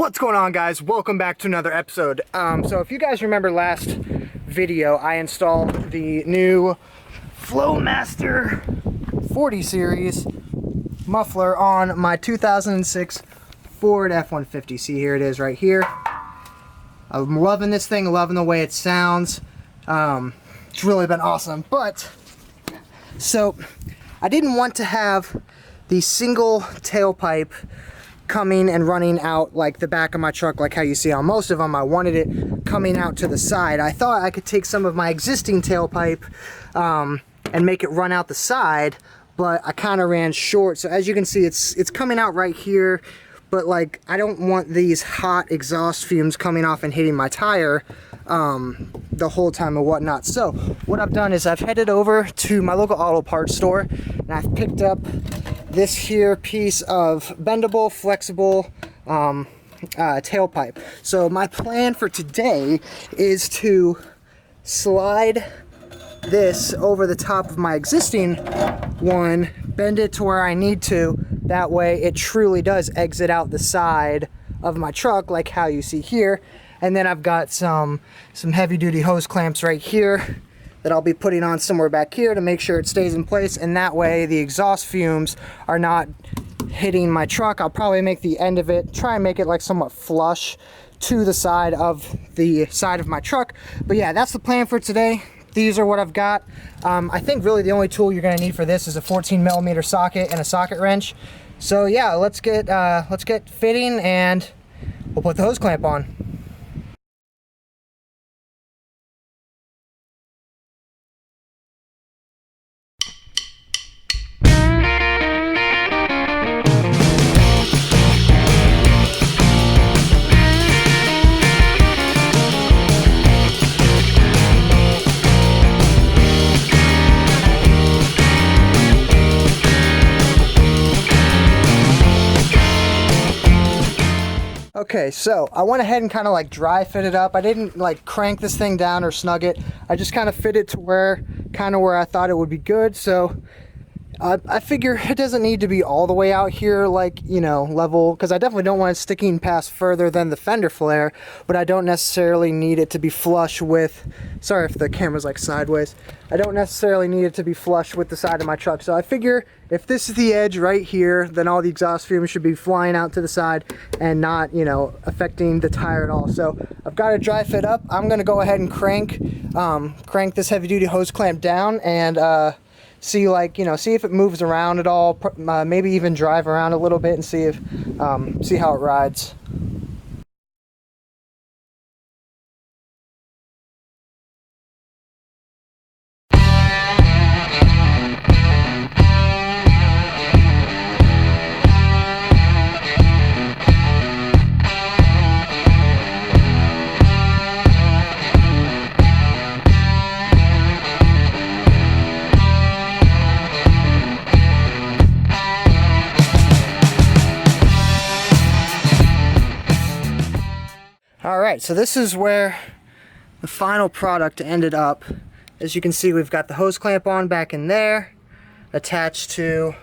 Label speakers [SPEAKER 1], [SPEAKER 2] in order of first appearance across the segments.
[SPEAKER 1] What's going on, guys? Welcome back to another episode. So if you guys remember last video, I installed the new Flowmaster 40 series muffler on my 2006 Ford F150. See, here it is right here. I'm loving this thing, loving the way it sounds. It's really been awesome. But so I didn't want to have the single tailpipe coming and running out like the back of my truck, like how you see on most of them. I wanted it coming out to the side. I thought I could take some of my existing tailpipe and make it run out the side, but I kind of ran short. So as you can see, it's coming out right here, but like I don't want these hot exhaust fumes coming off and hitting my tire the whole time and whatnot. So what I've done is I've headed over to my local auto parts store and I've picked up this here piece of bendable, flexible tailpipe. So my plan for today is to slide this over the top of my existing one, bend it to where I need to. That way it truly does exit out the side of my truck like how you see here. And then I've got some heavy duty hose clamps right here that I'll be putting on somewhere back here to make sure it stays in place, and that way the exhaust fumes are not hitting my truck. I'll probably make the end of it, try and make it like somewhat flush to the side of my truck. But yeah, that's the plan for today. These are what I've got. I think really the only tool you're gonna need for this is a 14mm socket and a socket wrench. So yeah, let's get fitting and we'll put the hose clamp on. Okay, so I went ahead and kind of like dry fit it up. I didn't like crank this thing down or snug it. I just kind of fit it to where I thought it would be good. So I figure it doesn't need to be all the way out here, like, you know, level, because I definitely don't want it sticking past further than the fender flare, but I don't necessarily need it to be flush with, sorry if the camera's like sideways, I don't necessarily need it to be flush with the side of my truck. So I figure if this is the edge right here, then all the exhaust fumes should be flying out to the side and not, you know, affecting the tire at all. So I've got it dry fit up. I'm gonna go ahead and crank this heavy duty hose clamp down and see, like, you know, see if it moves around at all, maybe even drive around a little bit and see how it rides. Alright, so this is where the final product ended up. As you can see, we've got the hose clamp on back in there, attached to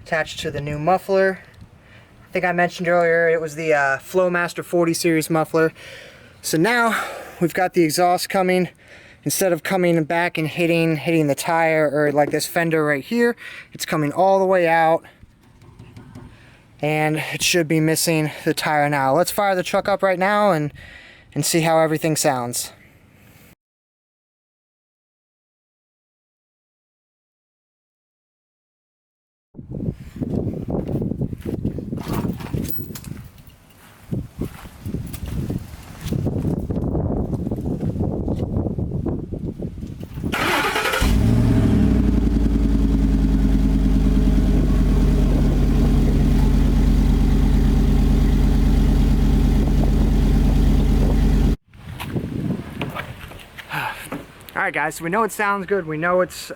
[SPEAKER 1] the new muffler. I think I mentioned earlier it was the Flowmaster 40 series muffler. So now we've got the exhaust coming. Instead of coming back and hitting the tire or like this fender right here, it's coming all the way out. And it should be missing the tire now. Let's fire the truck up right now and see how everything sounds. Alright guys, so we know it sounds good, we know it's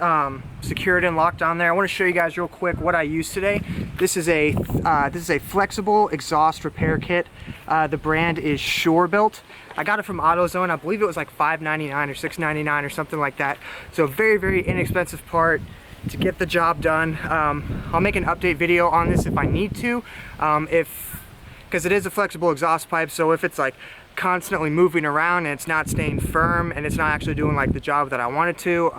[SPEAKER 1] secured and locked on there. I want to show you guys real quick what I used today. This is a flexible exhaust repair kit. The brand is Built. I got it from AutoZone. I believe it was like $5.99 or $6.99 or something like that. So very, very inexpensive part to get the job done. I'll make an update video on this if I need to. because it is a flexible exhaust pipe, so if it's like constantly moving around and it's not staying firm and it's not actually doing like the job that I want it to,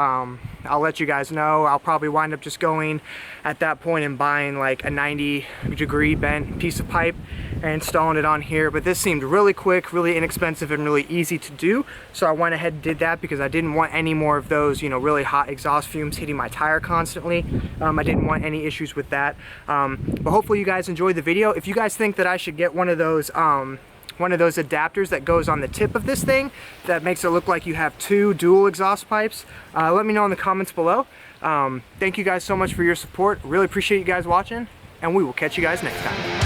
[SPEAKER 1] I'll let you guys know. I'll probably wind up just going at that point and buying like a 90-degree bent piece of pipe and installing it on here. But this seemed really quick, really inexpensive, and really easy to do, so I went ahead and did that because I didn't want any more of those, you know, really hot exhaust fumes hitting my tire constantly. I didn't want any issues with that. But hopefully you guys enjoyed the video. If you guys think that I should get one of those adapters that goes on the tip of this thing that makes it look like you have two dual exhaust pipes, let me know in the comments below. Thank you guys so much for your support. Really appreciate you guys watching, and we will catch you guys next time.